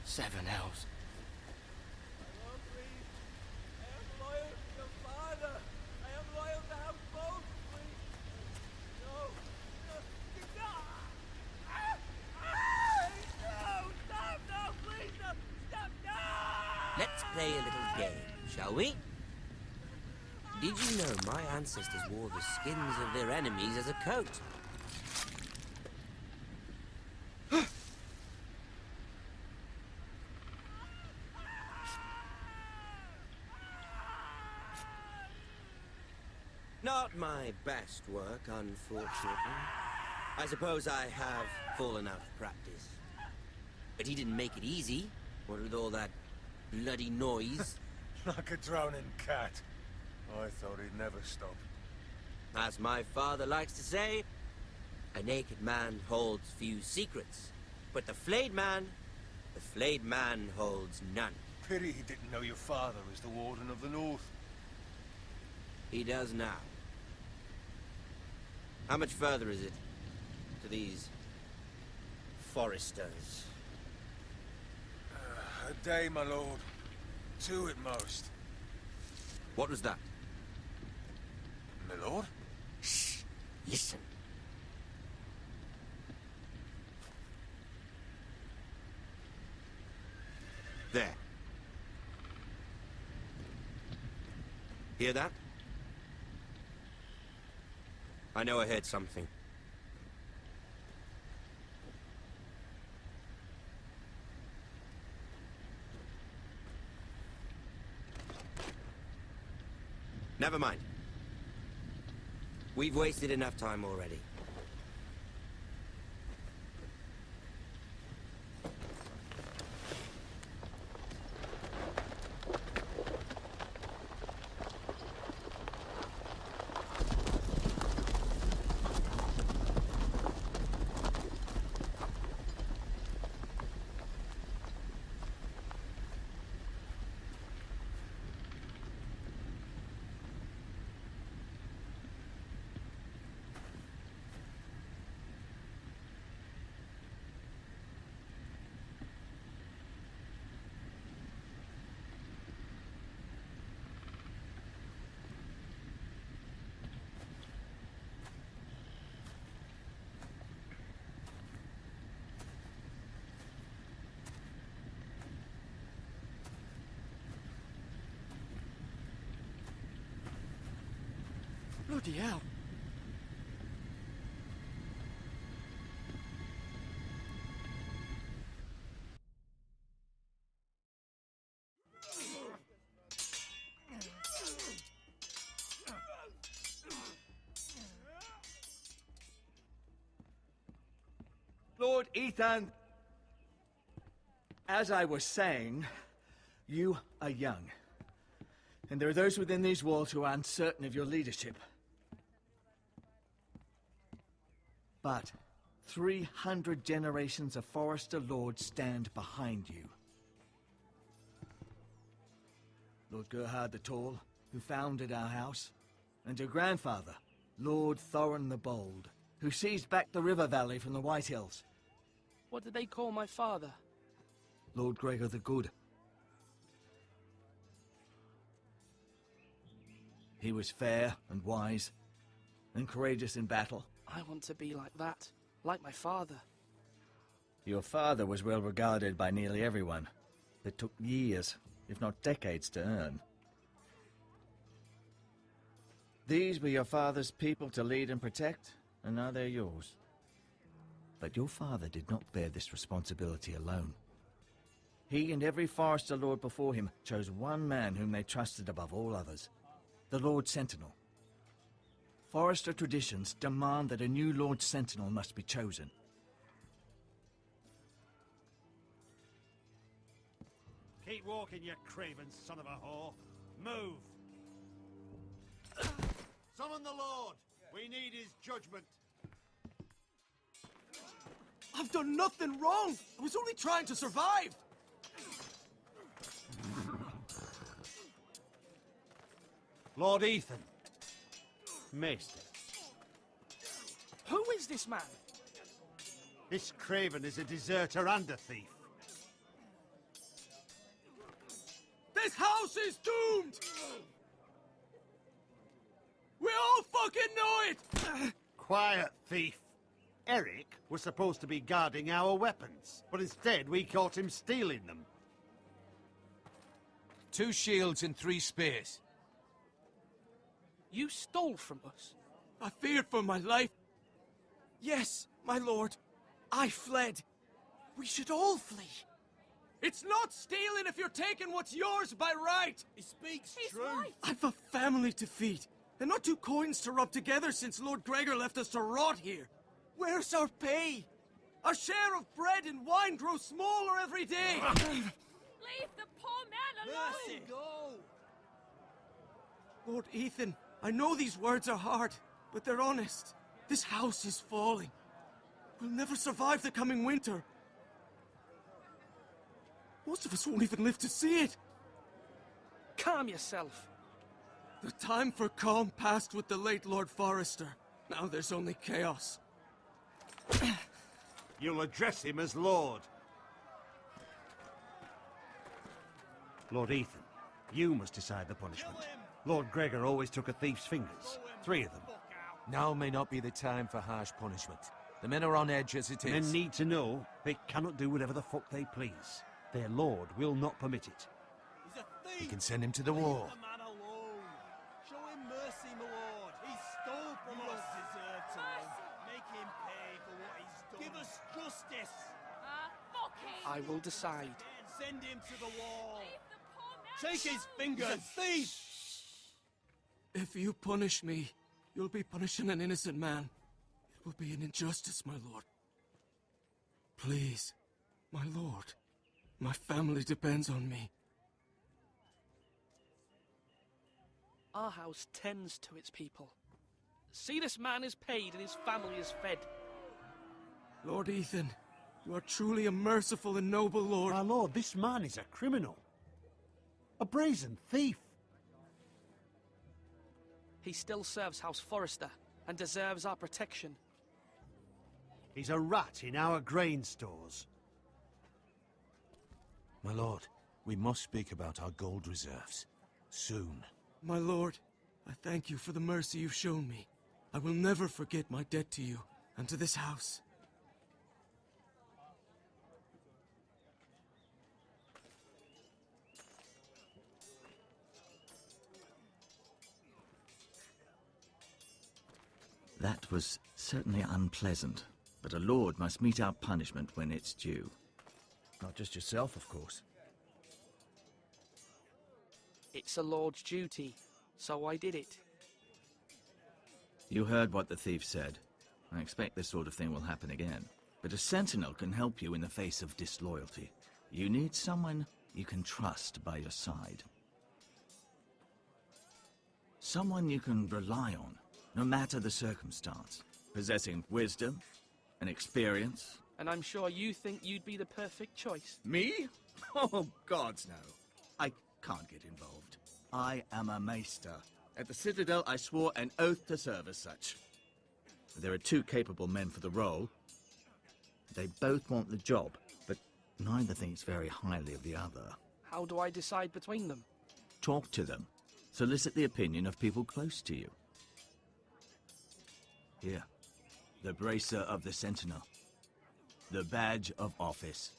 Seven elves. Let's play a little game, shall we? Did you know my ancestors wore the skins of their enemies as a coat? Not my best work, unfortunately. I suppose I have fallen out of practice. But he didn't make it easy, what with all that bloody noise. Like a drowning cat. I thought he'd never stop. As my father likes to say, a naked man holds few secrets. But the flayed man holds none. Pity he didn't know your father was the Warden of the North. He does now. How much further is it to these foresters? A day, my lord. 2 at most. What was that? My lord? Shh! Listen. There. Hear that? I know I heard something. Never mind. We've wasted enough time already. Bloody hell. Lord Ethan, as I was saying, you are young. And there are those within these walls who are uncertain of your leadership. But 300 generations of Forester Lords stand behind you. Lord Gerhard the Tall, who founded our house, and your grandfather, Lord Thorin the Bold, who seized back the river valley from the White Hills. What did they call my father? Lord Gregor the Good. He was fair and wise, and courageous in battle. I want to be like that, like my father. Your father was well regarded by nearly everyone. It took years, if not decades, to earn. These were your father's people to lead and protect, and now they're yours. But your father did not bear this responsibility alone. He and every Forester Lord before him chose one man whom they trusted above all others, the Lord Sentinel. Forester traditions demand that a new Lord Sentinel must be chosen. Keep walking, you craven son of a whore. Move! Summon the Lord! We need his judgment. I've done nothing wrong! I was only trying to survive! Lord Ethan. Maester. is this man? This craven is a deserter and a thief. This house is doomed! We all fucking know it! Quiet, thief. Eric was supposed to be guarding our weapons, but instead we caught him stealing them. 2 shields and 3 spears. You stole from us. I feared for my life. Yes, my lord. I fled. We should all flee. It's not stealing if you're taking what's yours by right. He speaks He's true. right. I've a family to feed, and not 2 coins to rub together since Lord Gregor left us to rot here. Where's our pay? Our share of bread and wine grows smaller every day. Leave the poor man alone. Mercy, go! Lord Ethan, I know these words are hard, but they're honest. This house is falling. We'll never survive the coming winter. Most of us won't even live to see it. Calm yourself. The time for calm passed with the late Lord Forrester. Now there's only chaos. You'll address him as Lord. Lord Ethan, you must decide the punishment. Lord Gregor always took a thief's fingers. 3 of them. Now may not be the time for harsh punishment. The men are on edge as it is. Men need to know they cannot do whatever the fuck they please. Their lord will not permit it. He's a thief. We can send him to the war. Leave the man alone. Show him mercy, my lord. He stole from us. Deserve to live. Make him pay for what he's done. Give us justice. Fuck him. I will decide. Send him to the wall. Leave the poor man Take his alone. fingers, thief! If you punish me, you'll be punishing an innocent man. It will be an injustice, my lord. Please, my lord. My family depends on me. Our house tends to its people. See, this man is paid and his family is fed. Lord Ethan, you are truly a merciful and noble lord. My lord, this man is a criminal. A brazen thief. He still serves House Forrester and deserves our protection. He's a rat in our grain stores. My lord, we must speak about our gold reserves. Soon. My lord, I thank you for the mercy you've shown me. I will never forget my debt to you and to this house. That was certainly unpleasant, but a lord must mete out punishment when it's due. Not just yourself, of course. It's a lord's duty, so I did it. You heard what the thief said. I expect this sort of thing will happen again. But a sentinel can help you in the face of disloyalty. You need someone you can trust by your side. Someone you can rely on, no matter the circumstance. Possessing wisdom and experience. And I'm sure you think you'd be the perfect choice. Me? Oh, gods, no. I can't get involved. I am a maester. At the Citadel, I swore an oath to serve as such. There are 2 capable men for the role. They both want the job, but neither thinks very highly of the other. How do I decide between them? Talk to them. Solicit the opinion of people close to you. Here, the bracer of the Sentinel. The badge of office.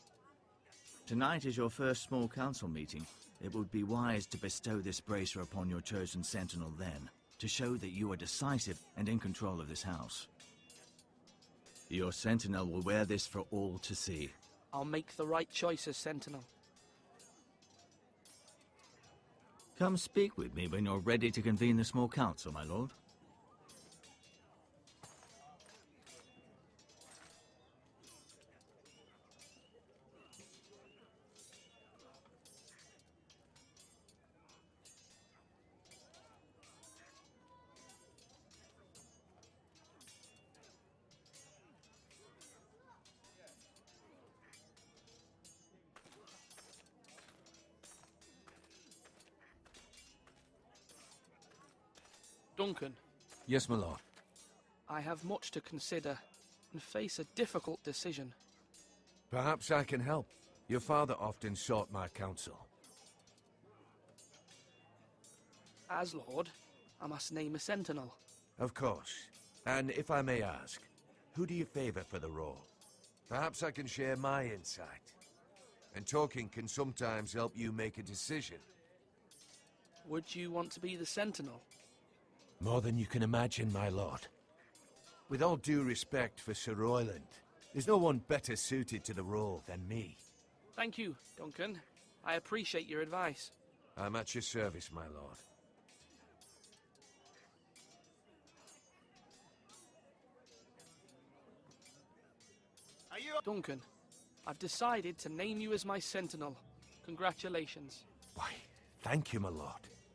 Tonight is your first small council meeting. It would be wise to bestow this bracer upon your chosen sentinel then, to show that you are decisive and in control of this house. Your sentinel will wear this for all to see. I'll make the right choice as sentinel. Come speak with me when you're ready to convene the small council, my lord. Duncan, Yes, my lord. I have much to consider and face a difficult decision. Perhaps I can help. Your father often sought my counsel. As Lord, I must name a sentinel. Of course. And if I may ask, who do you favor for the role? Perhaps I can share my insight. And talking can sometimes help you make a decision. Would you want to be the sentinel? More than you can imagine, my lord. With all due respect for Sir Royland, there's no one better suited to the role than me. Thank you, Duncan. I appreciate your advice. I'm at your service, my lord. Duncan, I've decided to name you as my sentinel. Congratulations. Why, thank you, my lord.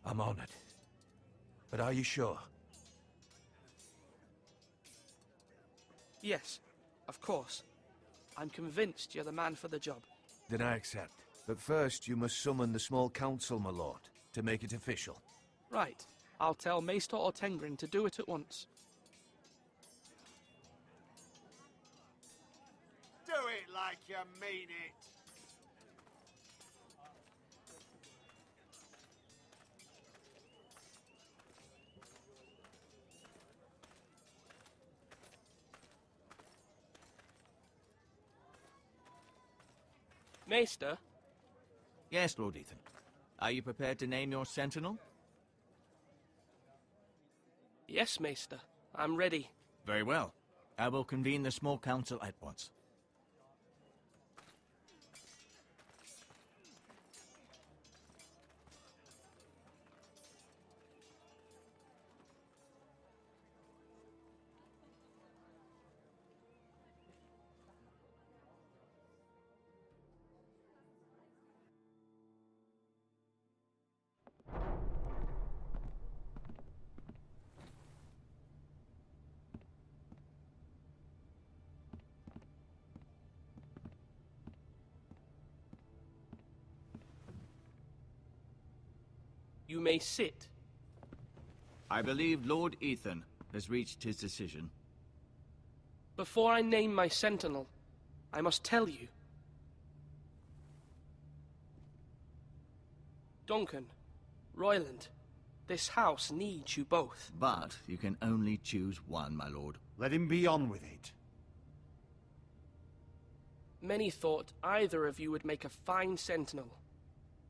I'm honored. But are you sure? Yes, of course. I'm convinced you're the man for the job. Then I accept. But first, you must summon the small council, my lord, to make it official. Right. I'll tell Maester Ortengrin to do it at once. Do it like you mean it. Maester? Yes, Lord Ethan. Are you prepared to name your sentinel? Yes, Maester. I'm ready. Very well. I will convene the small council at once. You may sit. I believe Lord Ethan has reached his decision. Before I name my sentinel, I must tell you. Duncan, Royland, this house needs you both. But you can only choose one, my lord. Let him be on with it. Many thought either of you would make a fine sentinel,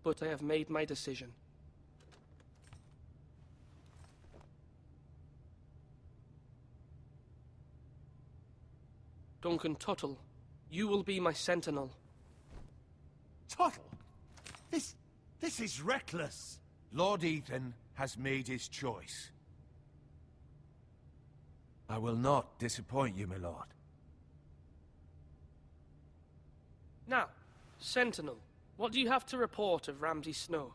but I have made my decision. Duncan Tuttle, you will be my sentinel. Tuttle! This is reckless! Lord Ethan has made his choice. I will not disappoint you, my lord. Now, sentinel, what do you have to report of Ramsay Snow?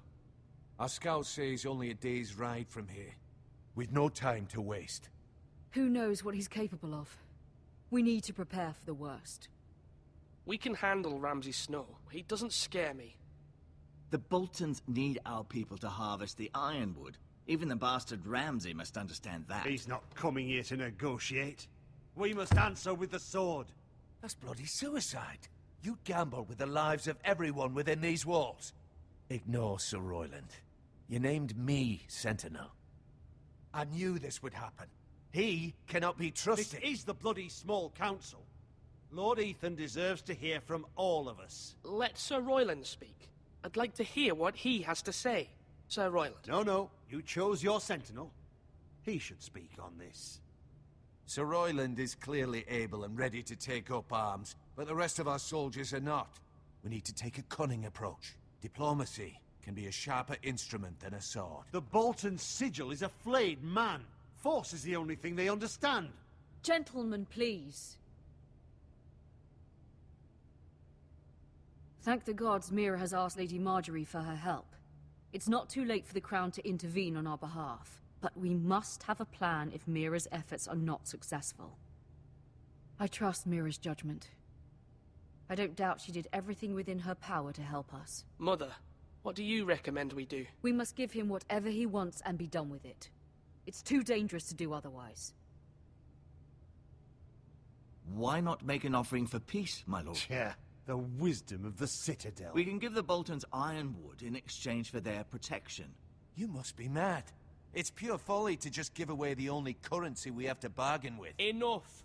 Our scouts say he's only a day's ride from here, with no time to waste. Who knows what he's capable of? We need to prepare for the worst. We can handle Ramsay Snow. He doesn't scare me. The Boltons need our people to harvest the ironwood. Even the bastard Ramsay must understand that. He's not coming here to negotiate. We must answer with the sword. That's bloody suicide. You gamble with the lives of everyone within these walls. Ignore Sir Royland. You named me Sentinel. I knew this would happen. He cannot be trusted. This is the bloody small council. Lord Ethan deserves to hear from all of us. Let Sir Royland speak. I'd like to hear what he has to say. Sir Royland. No. You chose your sentinel. He should speak on this. Sir Royland is clearly able and ready to take up arms, but the rest of our soldiers are not. We need to take a cunning approach. Diplomacy can be a sharper instrument than a sword. The Bolton sigil is a flayed man. Force is the only thing they understand. Gentlemen, please. Thank the gods Mira has asked Lady Marjorie for her help. It's not too late for the Crown to intervene on our behalf, but we must have a plan if Mira's efforts are not successful. I trust Mira's judgment. I don't doubt she did everything within her power to help us. Mother, what do you recommend we do? We must give him whatever he wants and be done with it. It's too dangerous to do otherwise. Why not make an offering for peace, my lord? Yeah, the wisdom of the Citadel. We can give the Boltons ironwood in exchange for their protection. You must be mad. It's pure folly to just give away the only currency we have to bargain with. Enough.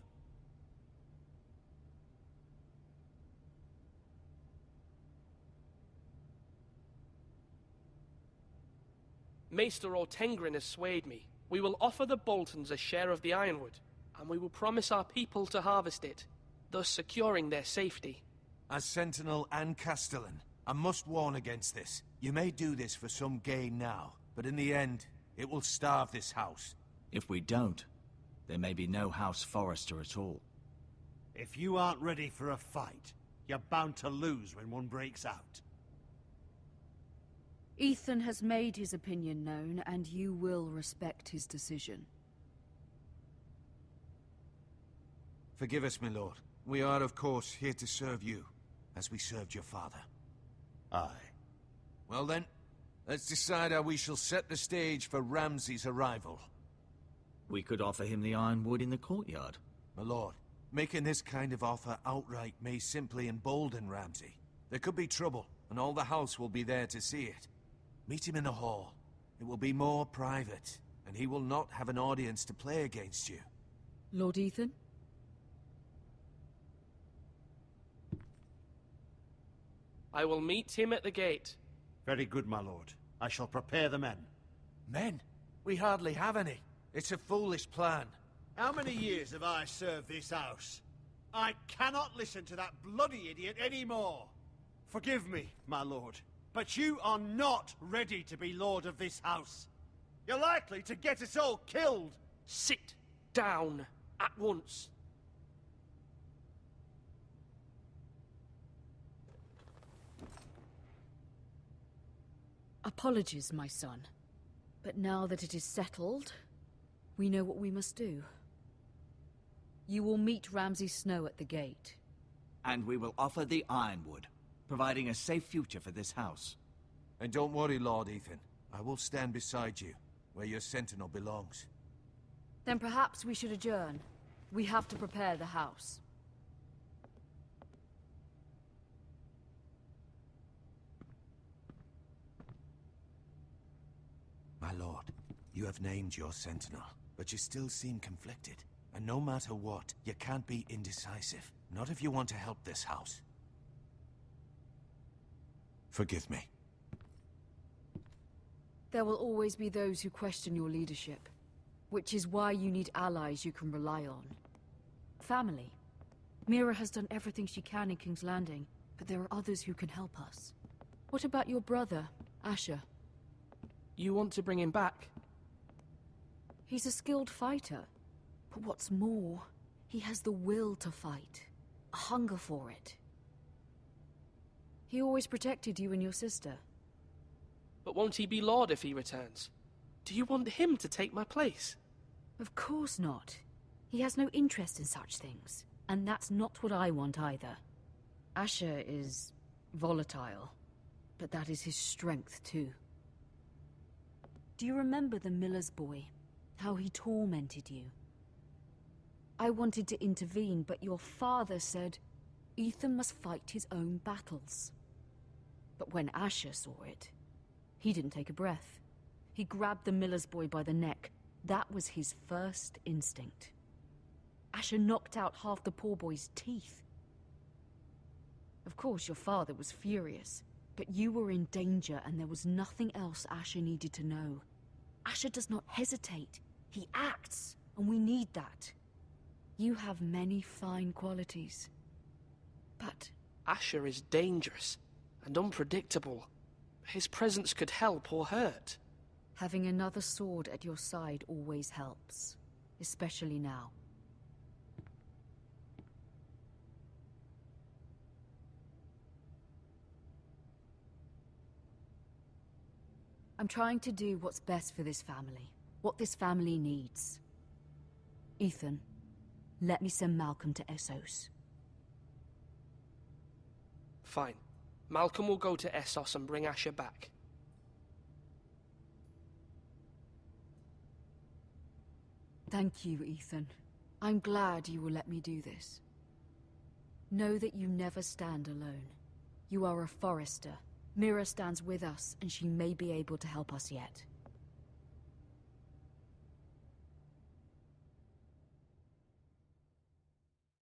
Maester Ortengrin has swayed me. We will offer the Boltons a share of the ironwood, and we will promise our people to harvest it, thus securing their safety. As Sentinel and Castellan, I must warn against this. You may do this for some gain now, but in the end, it will starve this house. If we don't, there may be no House Forrester at all. If you aren't ready for a fight, you're bound to lose when one breaks out. Ethan has made his opinion known, and you will respect his decision. Forgive us, my lord. We are, of course, here to serve you, as we served your father. Aye. Well then, let's decide how we shall set the stage for Ramsay's arrival. We could offer him the ironwood in the courtyard. My lord, making this kind of offer outright may simply embolden Ramsay. There could be trouble, and all the house will be there to see it. Meet him in the hall. It will be more private, and he will not have an audience to play against you. Lord Ethan? I will meet him at the gate. Very good, my lord. I shall prepare the men. Men? We hardly have any. It's a foolish plan. How many years have I served this house? I cannot listen to that bloody idiot anymore. Forgive me, my lord, but you are not ready to be lord of this house. You're likely to get us all killed. Sit down at once. Apologies, my son. But now that it is settled, we know what we must do. You will meet Ramsay Snow at the gate. And we will offer the ironwood, providing a safe future for this house. And don't worry, Lord Ethan. I will stand beside you, where your sentinel belongs. Then perhaps we should adjourn. We have to prepare the house. My lord, you have named your sentinel, but you still seem conflicted. And no matter what, you can't be indecisive. Not if you want to help this house. Forgive me. There will always be those who question your leadership, which is why you need allies you can rely on. Family. Mira has done everything she can in King's Landing, but there are others who can help us. What about your brother, Asher? You want to bring him back? He's a skilled fighter, but what's more, he has the will to fight, a hunger for it. He always protected you and your sister. But won't he be Lord if he returns? Do you want him to take my place? Of course not. He has no interest in such things, and that's not what I want either. Asher is volatile, but that is his strength too. Do you remember the miller's boy? How he tormented you? I wanted to intervene, but your father said Ethan must fight his own battles. But when Asher saw it, he didn't take a breath. He grabbed the miller's boy by the neck. That was his first instinct. Asher knocked out half the poor boy's teeth. Of course, your father was furious, but you were in danger and there was nothing else Asher needed to know. Asher does not hesitate. He acts, and we need that. You have many fine qualities. But Asher is dangerous and unpredictable. His presence could help or hurt. having another sword at your side always helps, especially now. I'm trying to do what's best for this family, what this family needs. Ethan, let me send Malcolm to Essos. Fine. Malcolm will go to Essos and bring Asher back. Thank you, Ethan. I'm glad you will let me do this. Know that you never stand alone. You are a Forester. Mira stands with us, and she may be able to help us yet.